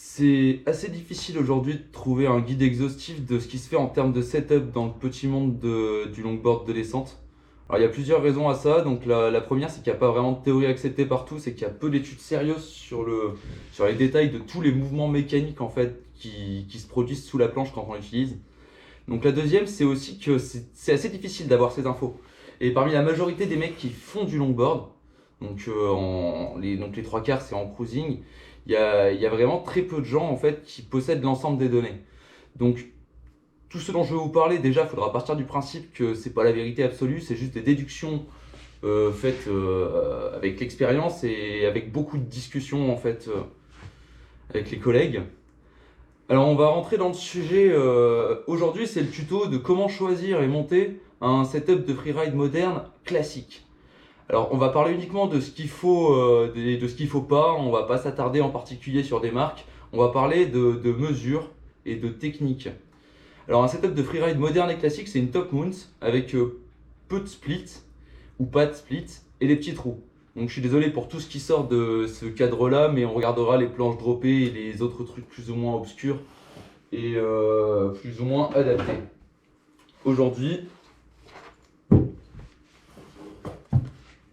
C'est assez difficile aujourd'hui de trouver un guide exhaustif de ce qui se fait en termes de setup dans le petit monde du longboard de descente. Alors il y a plusieurs raisons à ça. Donc la première, c'est qu'il n'y a pas vraiment de théorie acceptée partout, c'est qu'il y a peu d'études sérieuses sur les détails de tous les mouvements mécaniques en fait qui se produisent sous la planche quand on l'utilise. Donc la deuxième, c'est aussi que c'est assez difficile d'avoir ces infos. Et parmi la majorité des mecs qui font du longboard, donc les trois quarts c'est en cruising, il y a vraiment très peu de gens en fait qui possèdent l'ensemble des données. Donc tout ce dont je vais vous parler, déjà il faudra partir du principe que c'est pas la vérité absolue, c'est juste des déductions faites avec l'expérience et avec beaucoup de discussions en fait avec les collègues. Alors on va rentrer dans le sujet, aujourd'hui c'est le tuto de comment choisir et monter un setup de freeride moderne classique. Alors on va parler uniquement de ce qu'il faut, de ce qu'il faut pas, on va pas s'attarder en particulier sur des marques, on va parler de mesures et de techniques. Alors un setup de freeride moderne et classique, c'est une top mount avec peu de splits ou pas de splits et des petits trous. Donc je suis désolé pour tout ce qui sort de ce cadre là, mais on regardera les planches droppées et les autres trucs plus ou moins obscurs et plus ou moins adaptés. Aujourd'hui,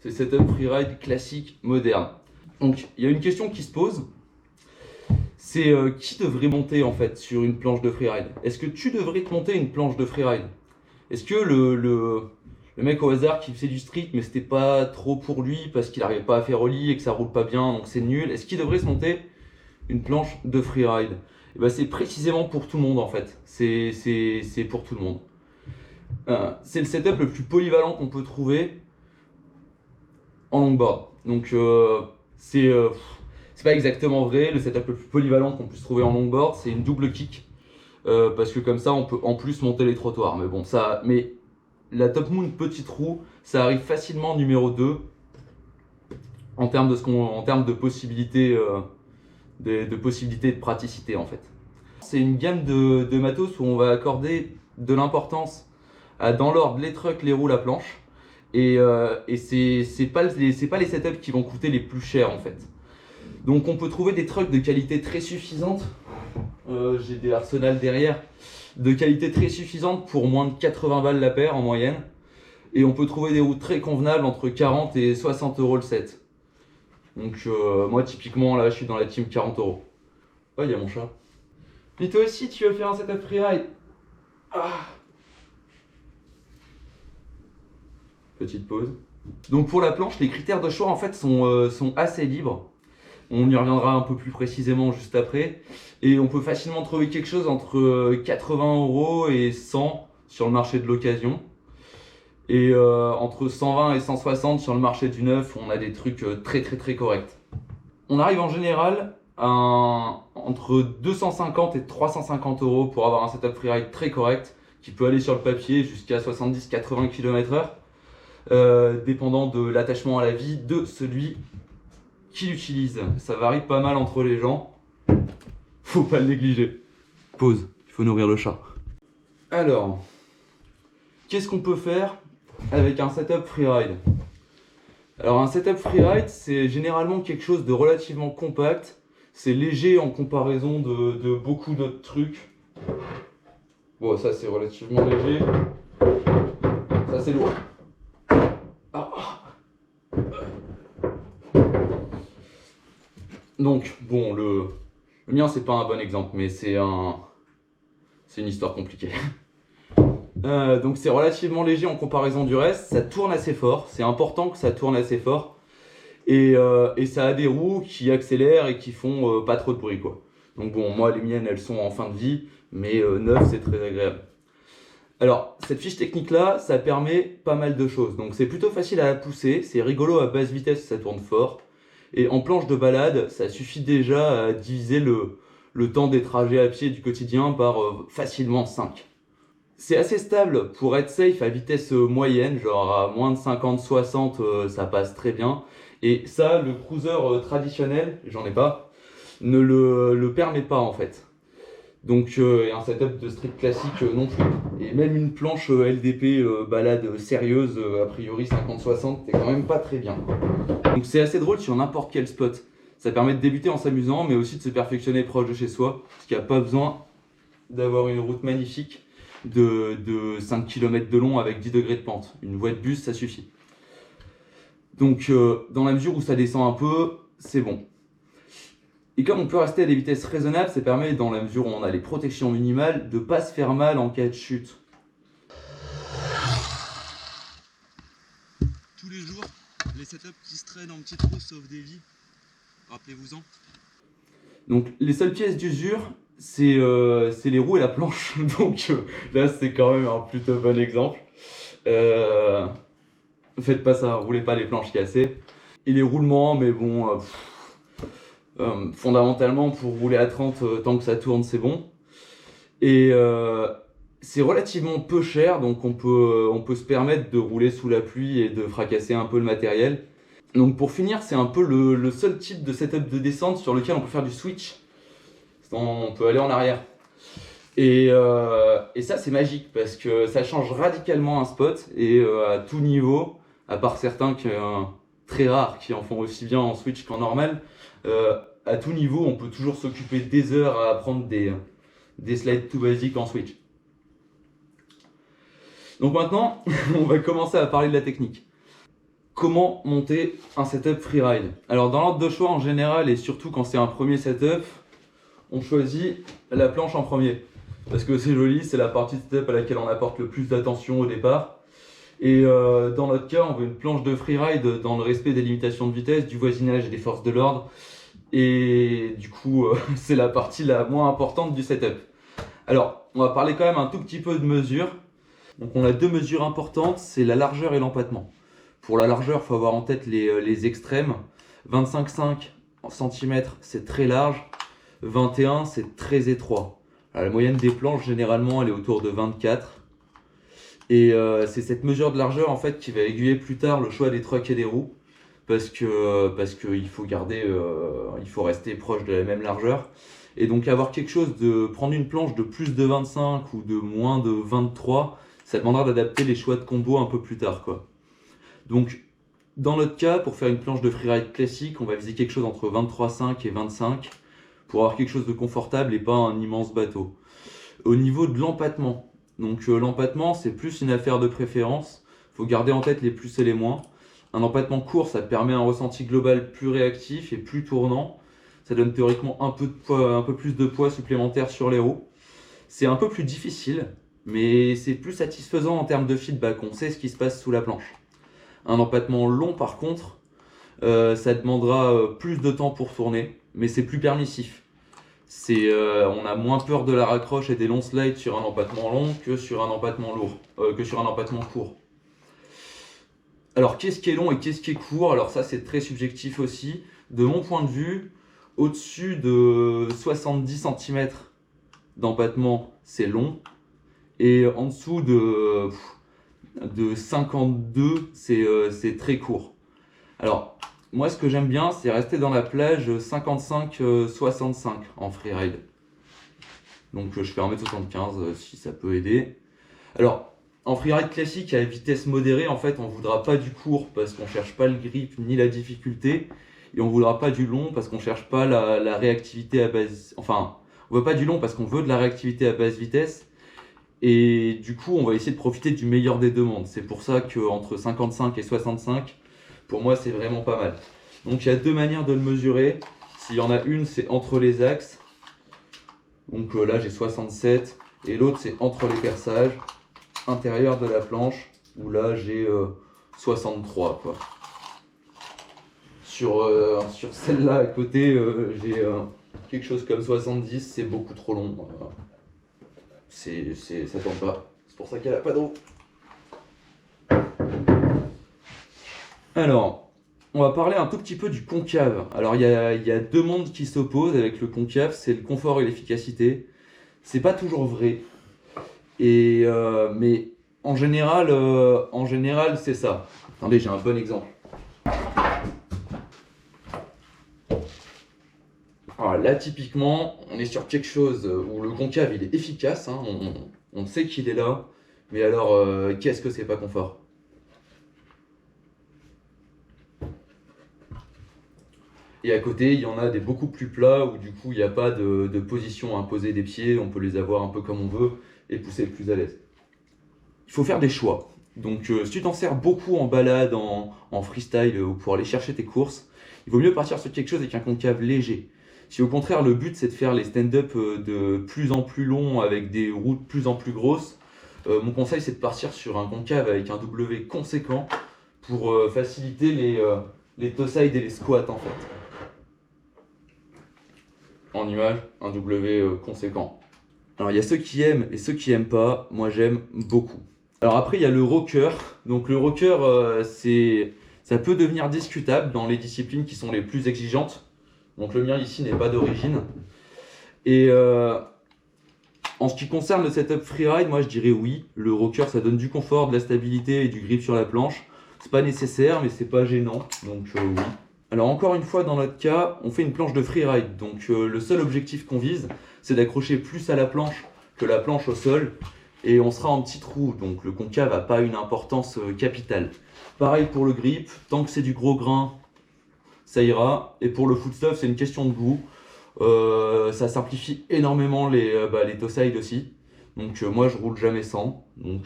c'est setup freeride classique moderne. Donc il y a une question qui se pose, c'est qui devrait monter en fait sur une planche de freeride? Est-ce que tu devrais te monter une planche de freeride? Est-ce que le mec au hasard qui faisait du street mais c'était pas trop pour lui parce qu'il n'arrivait pas à faire ollie et que ça roule pas bien donc c'est nul, est-ce qu'il devrait se monter une planche de freeride? Et ben c'est précisément pour tout le monde en fait, c'est pour tout le monde. C'est le setup le plus polyvalent qu'on peut trouver en longboard. Donc c'est pas exactement vrai, le setup le plus polyvalent qu'on puisse trouver en longboard c'est une double kick parce que comme ça on peut en plus monter les trottoirs. Mais bon, la top mount petit trou, ça arrive facilement numéro 2 en termes de possibilités de praticité en fait. C'est une gamme de matos où on va accorder de l'importance dans l'ordre les trucks, les roues, la planche. Et c'est pas les setups qui vont coûter les plus chers en fait. Donc on peut trouver des trucks de qualité très suffisante. J'ai des Arsenal derrière, de qualité très suffisante pour moins de 80 balles la paire en moyenne. Et on peut trouver des roues très convenables entre 40 et 60 euros le set. Donc moi typiquement là je suis dans la team 40 euros. Oh il y a mon chat. Et toi aussi tu veux faire un setup freeride? Petite pause. Donc pour la planche, les critères de choix en fait sont assez libres. On y reviendra un peu plus précisément juste après. Et on peut facilement trouver quelque chose entre 80 euros et 100 sur le marché de l'occasion. Et entre 120 et 160 sur le marché du neuf, on a des trucs très corrects. On arrive en général à entre 250 et 350 euros pour avoir un setup freeride très correct qui peut aller sur le papier jusqu'à 70-80 km/h. Dépendant de l'attachement à la vie de celui qui l'utilise. Ça varie pas mal entre les gens, faut pas le négliger. Pause, il faut nourrir le chat. Alors, qu'est-ce qu'on peut faire avec un setup freeride? Alors un setup freeride, c'est généralement quelque chose de relativement compact, c'est léger en comparaison de beaucoup d'autres trucs. Bon, ça c'est relativement léger, ça c'est lourd. Donc, bon, le mien, c'est pas un bon exemple, mais c'est une histoire compliquée. Donc, c'est relativement léger en comparaison du reste. Ça tourne assez fort. C'est important que ça tourne assez fort. Et ça a des roues qui accélèrent et qui font pas trop de bruit, quoi. Donc, bon, moi, les miennes, elles sont en fin de vie, mais neuves, c'est très agréable. Alors, cette fiche technique-là, ça permet pas mal de choses. Donc, c'est plutôt facile à la pousser. C'est rigolo à basse vitesse, ça tourne fort. Et en planche de balade, ça suffit déjà à diviser le temps des trajets à pied du quotidien par facilement 5. C'est assez stable pour être safe à vitesse moyenne, genre à moins de 50-60, ça passe très bien. Et ça, le cruiser traditionnel, j'en ai pas, ne le permet pas en fait. Donc un setup de street classique non plus. Et même une planche LDP balade sérieuse, a priori 50-60, c'est quand même pas très bien. Donc c'est assez drôle sur n'importe quel spot. Ça permet de débuter en s'amusant, mais aussi de se perfectionner proche de chez soi, parce qu'il n'y a pas besoin d'avoir une route magnifique de 5 km de long avec 10 degrés de pente. Une voie de bus, ça suffit. Donc, dans la mesure où ça descend un peu, c'est bon. Et comme on peut rester à des vitesses raisonnables, ça permet, dans la mesure où on a les protections minimales, de ne pas se faire mal en cas de chute. Tous les jours, les setups qui se traînent en petits trous sauf des vies. Rappelez-vous-en. Donc les seules pièces d'usure, c'est les roues et la planche. Donc là, c'est quand même un plutôt bon exemple. Faites pas ça, roulez pas les planches cassées. Et les roulements, mais bon, fondamentalement, pour rouler à 30, tant que ça tourne, c'est bon. Et c'est relativement peu cher, donc on peut se permettre de rouler sous la pluie et de fracasser un peu le matériel. Donc pour finir, c'est un peu le seul type de setup de descente sur lequel on peut faire du switch. On peut aller en arrière. Et ça, c'est magique parce que ça change radicalement un spot et à tout niveau, à part certains très rares qui en font aussi bien en switch qu'en normal, à tout niveau, on peut toujours s'occuper des heures à apprendre des slides tout basiques en switch. Donc maintenant, on va commencer à parler de la technique. Comment monter un setup freeride? Alors dans l'ordre de choix en général et surtout quand c'est un premier setup, on choisit la planche en premier. Parce que c'est joli, c'est la partie de setup à laquelle on apporte le plus d'attention au départ. Et dans notre cas, on veut une planche de freeride dans le respect des limitations de vitesse, du voisinage et des forces de l'ordre. Et du coup, c'est la partie la moins importante du setup. Alors, on va parler quand même un tout petit peu de mesures. Donc on a deux mesures importantes, c'est la largeur et l'empattement. Pour la largeur, il faut avoir en tête les extrêmes. 25,5 cm, c'est très large. 21, c'est très étroit. Alors, la moyenne des planches, généralement, elle est autour de 24. Et c'est cette mesure de largeur en fait qui va aiguiller plus tard le choix des trucks et des roues. Parce que il faut il faut rester proche de la même largeur. Et donc prendre une planche de plus de 25 ou de moins de 23, ça demandera d'adapter les choix de combo un peu plus tard, quoi. Donc, dans notre cas, pour faire une planche de freeride classique, on va viser quelque chose entre 23,5 et 25 pour avoir quelque chose de confortable et pas un immense bateau. Au niveau de l'empattement, donc l'empattement, c'est plus une affaire de préférence. Il faut garder en tête les plus et les moins. Un empattement court, ça permet un ressenti global plus réactif et plus tournant. Ça donne théoriquement un peu plus de poids supplémentaire sur les roues. C'est un peu plus difficile, mais c'est plus satisfaisant en termes de feedback. On sait ce qui se passe sous la planche. Un empattement long, par contre, ça demandera plus de temps pour tourner, mais c'est plus permissif. On a moins peur de la raccroche et des longs slides sur un empattement long que sur un empattement court. Alors, qu'est-ce qui est long et qu'est-ce qui est court? Alors ça, c'est très subjectif aussi. De mon point de vue, au-dessus de 70 cm d'empattement, c'est long. Et en dessous de 52, c'est très court. Alors, moi, ce que j'aime bien, c'est rester dans la plage 55-65 en freeride. Donc, je fais 1m75 si ça peut aider. Alors, en freeride classique à vitesse modérée, en fait, on ne voudra pas du court parce qu'on ne cherche pas le grip ni la difficulté. Et on ne voudra pas du long parce qu'on ne cherche pas la réactivité à basse... Enfin, on ne veut pas du long parce qu'on veut de la réactivité à basse vitesse. Et du coup, on va essayer de profiter du meilleur des deux mondes. C'est pour ça qu'entre 55 et 65, pour moi, c'est vraiment pas mal. Donc, il y a deux manières de le mesurer. S'il y en a une, c'est entre les axes. Donc là, j'ai 67. Et l'autre, c'est entre les perçages intérieur de la planche. Où là, j'ai 63, quoi. Sur celle-là à côté, j'ai quelque chose comme 70. C'est beaucoup trop long. Ça tombe pas. C'est pour ça qu'elle a pas de roue. Alors, on va parler un tout petit peu du concave. Alors, il y a deux mondes qui s'opposent avec le concave, c'est le confort et l'efficacité. C'est pas toujours vrai. Mais en général, c'est ça. Attendez, j'ai un bon exemple. Alors là, typiquement, on est sur quelque chose où le concave, il est efficace. Hein, on sait qu'il est là. Mais alors, qu'est-ce que c'est pas confort? Et à côté, il y en a des beaucoup plus plats où du coup, il n'y a pas de position imposée des pieds. On peut les avoir un peu comme on veut et pousser plus à l'aise. Il faut faire des choix. Donc, si tu t'en sers beaucoup en balade, en freestyle ou pour aller chercher tes courses, il vaut mieux partir sur quelque chose avec un concave léger. Si au contraire, le but c'est de faire les stand-up de plus en plus longs avec des roues de plus en plus grosses, mon conseil c'est de partir sur un concave avec un W conséquent pour faciliter les toe side et les squats en fait. En image, un W conséquent. Alors il y a ceux qui aiment et ceux qui aiment pas, moi j'aime beaucoup. Alors après il y a le rocker, donc le rocker ça peut devenir discutable dans les disciplines qui sont les plus exigeantes. Donc le mien ici n'est pas d'origine. Et en ce qui concerne le setup freeride, moi je dirais oui. Le rocker ça donne du confort, de la stabilité et du grip sur la planche. C'est pas nécessaire mais c'est pas gênant, donc oui. Alors encore une fois dans notre cas, on fait une planche de freeride. Donc le seul objectif qu'on vise, c'est d'accrocher plus à la planche que la planche au sol. Et on sera en petit trou, donc le concave n'a pas une importance capitale. Pareil pour le grip, tant que c'est du gros grain, ça ira. Et pour le footstuff, c'est une question de goût. Ça simplifie énormément les toe side aussi. Donc moi, je roule jamais sans. Donc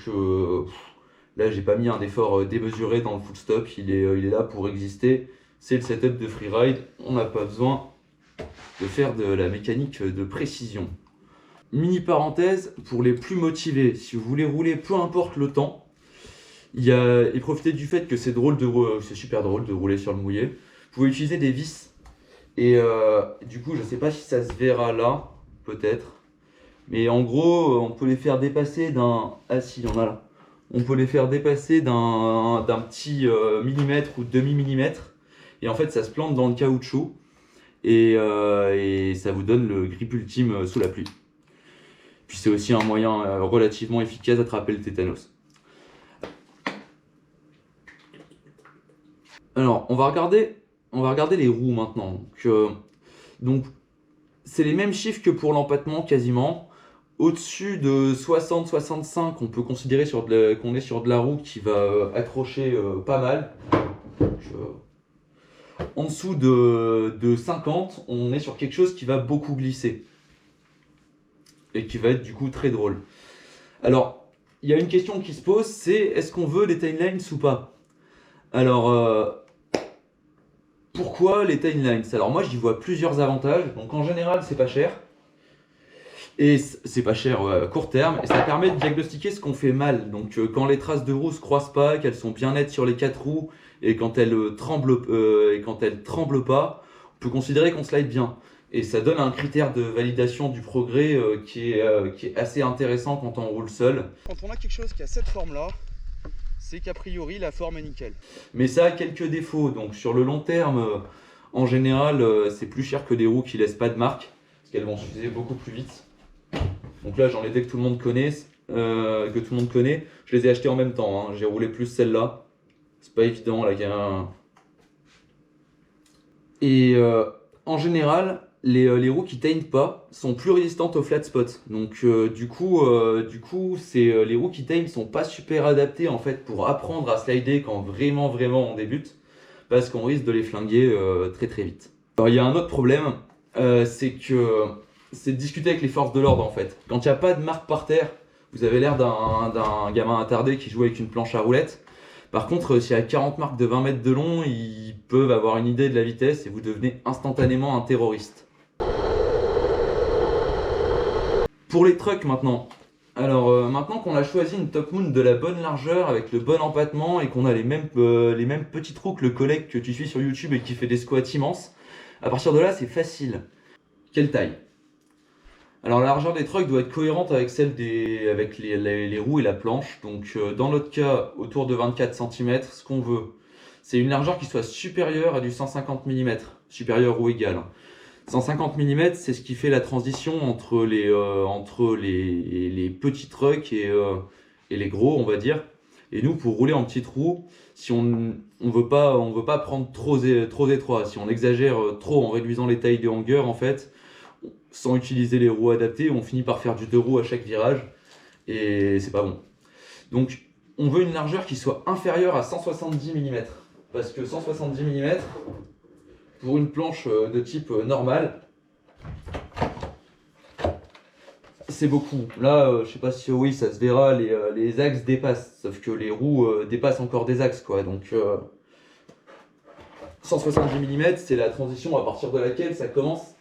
là, j'ai pas mis un effort démesuré dans le footstop. Il est là pour exister. C'est le setup de freeride. On n'a pas besoin de faire de la mécanique de précision. Mini parenthèse, pour les plus motivés, si vous voulez rouler peu importe le temps, et profitez du fait que c'est super drôle de rouler sur le mouillé. Vous pouvez utiliser des vis. Et du coup, je sais pas si ça se verra là, peut-être. Mais en gros, on peut les faire dépasser d'un... Ah si, il y en a là. On peut les faire dépasser d'un petit millimètre ou demi-millimètre. Et en fait, ça se plante dans le caoutchouc. Et ça vous donne le grip ultime sous la pluie. Puis c'est aussi un moyen relativement efficace d'attraper le tétanos. Alors, on va regarder les roues maintenant. Donc, c'est les mêmes chiffres que pour l'empattement quasiment. Au-dessus de 60-65, on peut considérer qu'on est sur de la roue qui va accrocher pas mal. Donc, en dessous de 50, on est sur quelque chose qui va beaucoup glisser. Et qui va être du coup très drôle. Alors, il y a une question qui se pose, c'est est-ce qu'on veut les taillines ou pas? Alors, pourquoi les taillines? Alors moi, j'y vois plusieurs avantages. Donc en général, c'est pas cher. Et c'est pas cher à court terme. Et ça permet de diagnostiquer ce qu'on fait mal. Donc quand les traces de roues se croisent pas, qu'elles sont bien nettes sur les 4 roues, et quand elles tremblent pas, on peut considérer qu'on slide bien. Et ça donne un critère de validation du progrès qui est assez intéressant quand on roule seul. Quand on a quelque chose qui a cette forme-là, c'est qu'a priori la forme est nickel. Mais ça a quelques défauts. Donc sur le long terme, en général, c'est plus cher que des roues qui laissent pas de marque, parce qu'elles vont s'user beaucoup plus vite. Donc là, j'en ai des que tout le monde connaît. Je les ai achetés en même temps. Hein. J'ai roulé plus celle-là. C'est pas évident là. Et en général, les roues qui taignent pas sont plus résistantes aux flat spots. Donc du coup, les roues qui taignent sont pas super adaptées en fait pour apprendre à slider quand vraiment on débute, parce qu'on risque de les flinguer très vite. Alors il y a un autre problème, c'est de discuter avec les forces de l'ordre en fait. Quand il n'y a pas de marque par terre, vous avez l'air d'un gamin attardé qui joue avec une planche à roulettes. Par contre, s'il y a 40 marques de 20 mètres de long, ils peuvent avoir une idée de la vitesse et vous devenez instantanément un terroriste. Pour les trucks maintenant. Alors maintenant qu'on a choisi une top moon de la bonne largeur avec le bon empattement et qu'on a les mêmes petits trous que le collègue que tu suis sur YouTube et qui fait des squats immenses, à partir de là c'est facile. Quelle taille? Alors la largeur des trucks doit être cohérente avec celle avec les roues et la planche. Donc dans notre cas, autour de 24 cm, ce qu'on veut, c'est une largeur qui soit supérieure à du 150 mm, supérieure ou égale. 150 mm, c'est ce qui fait la transition entre les petits trucks et les gros, on va dire. Et nous, pour rouler en petite roue, si on veut pas prendre trop étroit, si on exagère trop en réduisant les tailles des hangers, en fait, sans utiliser les roues adaptées, on finit par faire du 2 roues à chaque virage et c'est pas bon. Donc on veut une largeur qui soit inférieure à 170 mm parce que 170 mm pour une planche de type normale, c'est beaucoup. Là, je sais pas si oui, ça se verra, les axes dépassent, sauf que les roues dépassent encore des axes, quoi. Donc 170 mm, c'est la transition à partir de laquelle ça commence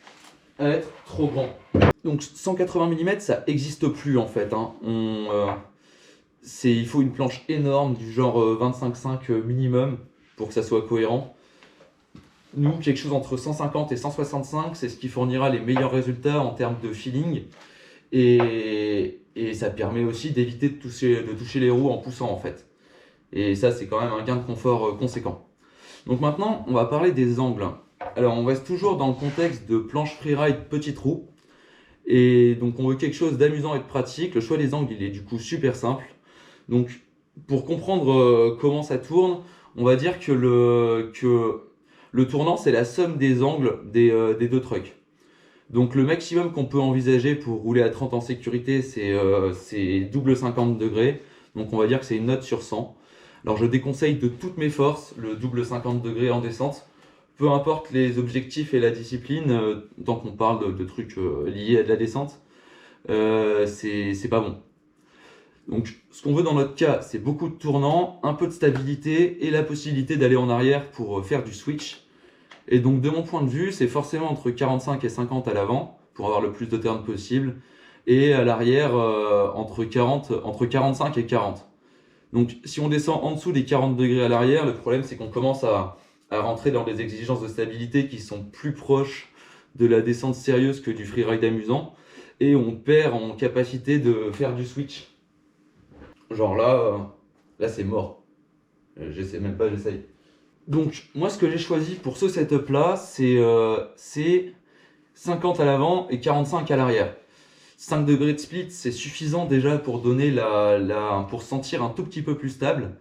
à être trop grand. Donc 180 mm, ça n'existe plus en fait. Hein. Il faut une planche énorme du genre 25,5 minimum pour que ça soit cohérent. Nous, quelque chose entre 150 et 165, c'est ce qui fournira les meilleurs résultats en termes de feeling. Et ça permet aussi d'éviter de toucher les roues en poussant en fait. Et ça, c'est quand même un gain de confort conséquent. Donc maintenant, on va parler des angles. Alors, on reste toujours dans le contexte de planche freeride petite roue. Et donc, on veut quelque chose d'amusant et de pratique. Le choix des angles, il est du coup super simple. Donc, pour comprendre comment ça tourne, on va dire que le tournant, c'est la somme des angles des deux trucks. Donc, le maximum qu'on peut envisager pour rouler à 30 en sécurité, c'est double 50 degrés. Donc, on va dire que c'est une note sur 100. Alors je déconseille de toutes mes forces le double 50 degrés en descente, peu importe les objectifs et la discipline, tant qu'on parle de trucs liés à de la descente, c'est pas bon. Donc ce qu'on veut dans notre cas, c'est beaucoup de tournants, un peu de stabilité et la possibilité d'aller en arrière pour faire du switch. Et donc de mon point de vue, c'est forcément entre 45 et 50 à l'avant, pour avoir le plus de turn possible, et à l'arrière entre 45 et 40. Donc si on descend en dessous des 40 degrés à l'arrière, le problème c'est qu'on commence à rentrer dans des exigences de stabilité qui sont plus proches de la descente sérieuse que du freeride amusant, et on perd en capacité de faire du switch. Genre là c'est mort. J'essaie même pas, j'essaye. Donc moi ce que j'ai choisi pour ce setup là, c'est 50 à l'avant et 45 à l'arrière. 5 degrés de split, c'est suffisant déjà pour donner pour sentir un tout petit peu plus stable,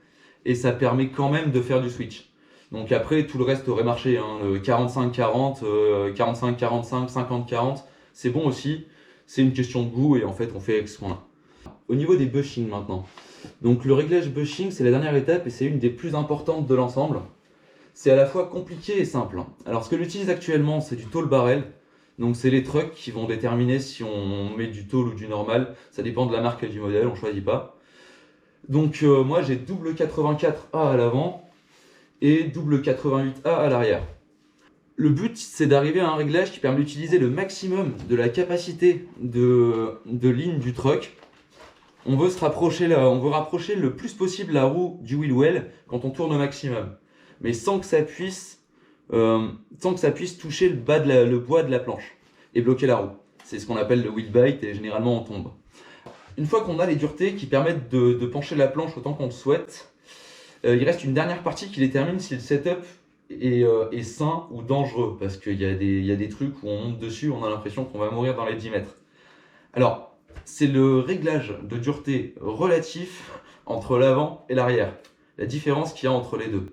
et ça permet quand même de faire du switch. Donc après, tout le reste aurait marché, hein. Le 45-40, 45-45, 50-40, c'est bon aussi. C'est une question de goût et en fait, on fait avec ce qu'on a. Au niveau des bushings maintenant. Donc le réglage bushing, c'est la dernière étape et c'est une des plus importantes de l'ensemble. C'est à la fois compliqué et simple. Alors ce que j'utilise actuellement, c'est du tall barrel. Donc c'est les trucks qui vont déterminer si on met du tall ou du normal. Ça dépend de la marque et du modèle, on choisit pas. Donc moi j'ai double 84A à l'avant et double 88A à l'arrière. Le but c'est d'arriver à un réglage qui permet d'utiliser le maximum de la capacité de ligne du truck. On veut rapprocher le plus possible la roue du wheel well quand on tourne au maximum. Mais sans que ça puisse toucher le bois de la planche et bloquer la roue. C'est ce qu'on appelle le wheel bite et généralement on tombe. Une fois qu'on a les duretés qui permettent de pencher la planche autant qu'on le souhaite, il reste une dernière partie qui détermine si le setup est sain ou dangereux, parce qu'il y a des trucs où on monte dessus, on a l'impression qu'on va mourir dans les 10 mètres. Alors, c'est le réglage de dureté relatif entre l'avant et l'arrière, la différence qu'il y a entre les deux.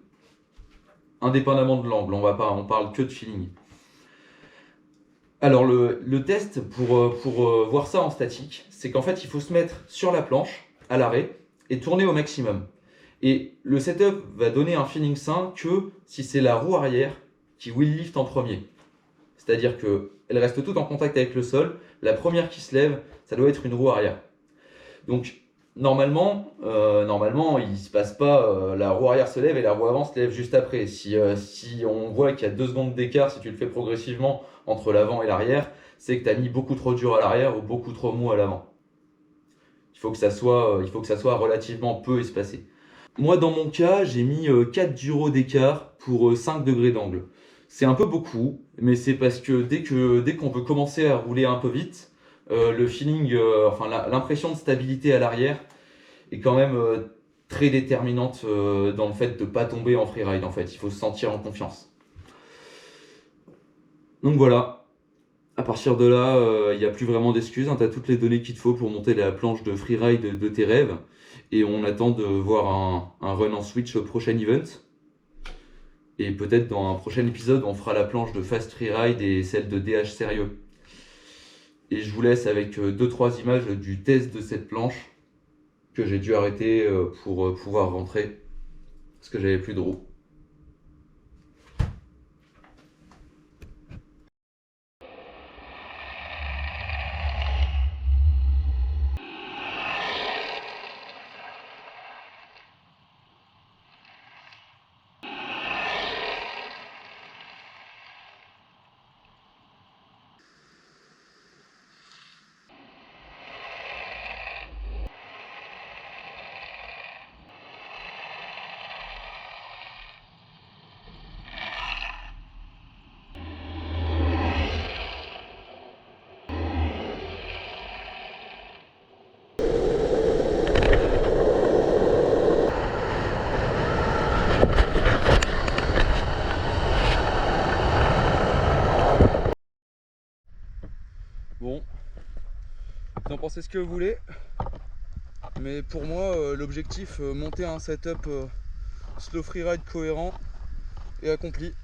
Indépendamment de l'angle, on parle que de feeling. Alors le test pour voir ça en statique, c'est qu'en fait il faut se mettre sur la planche, à l'arrêt, et tourner au maximum. Et le setup va donner un feeling sain que si c'est la roue arrière qui wheel lift en premier. C'est-à-dire qu'elle reste toute en contact avec le sol, la première qui se lève, ça doit être une roue arrière. Donc normalement il ne se passe pas, la roue arrière se lève et la roue avant se lève juste après. Si on voit qu'il y a 2 secondes d'écart, si tu le fais progressivement entre l'avant et l'arrière, c'est que tu as mis beaucoup trop dur à l'arrière ou beaucoup trop mou à l'avant. Il faut que ça soit relativement peu espacé. Moi dans mon cas, j'ai mis 4 duros d'écart pour 5 degrés d'angle. C'est un peu beaucoup, mais c'est parce que dès qu'on veut commencer à rouler un peu vite, le feeling, l'impression de stabilité à l'arrière est quand même très déterminante dans le fait de ne pas tomber en freeride. En fait, il faut se sentir en confiance. Donc voilà, à partir de là, il n'y a plus vraiment d'excuses, hein. Tu as toutes les données qu'il te faut pour monter la planche de freeride de tes rêves. Et on attend de voir un run en switch au prochain event. Et peut-être dans un prochain épisode, on fera la planche de fast freeride et celle de DH sérieux. Et je vous laisse avec 2-3 images du test de cette planche que j'ai dû arrêter pour pouvoir rentrer parce que j'avais plus de roues. pensez ce que vous voulez. Mais pour moi, l'objectif, monter un setup slow freeride cohérent est accompli.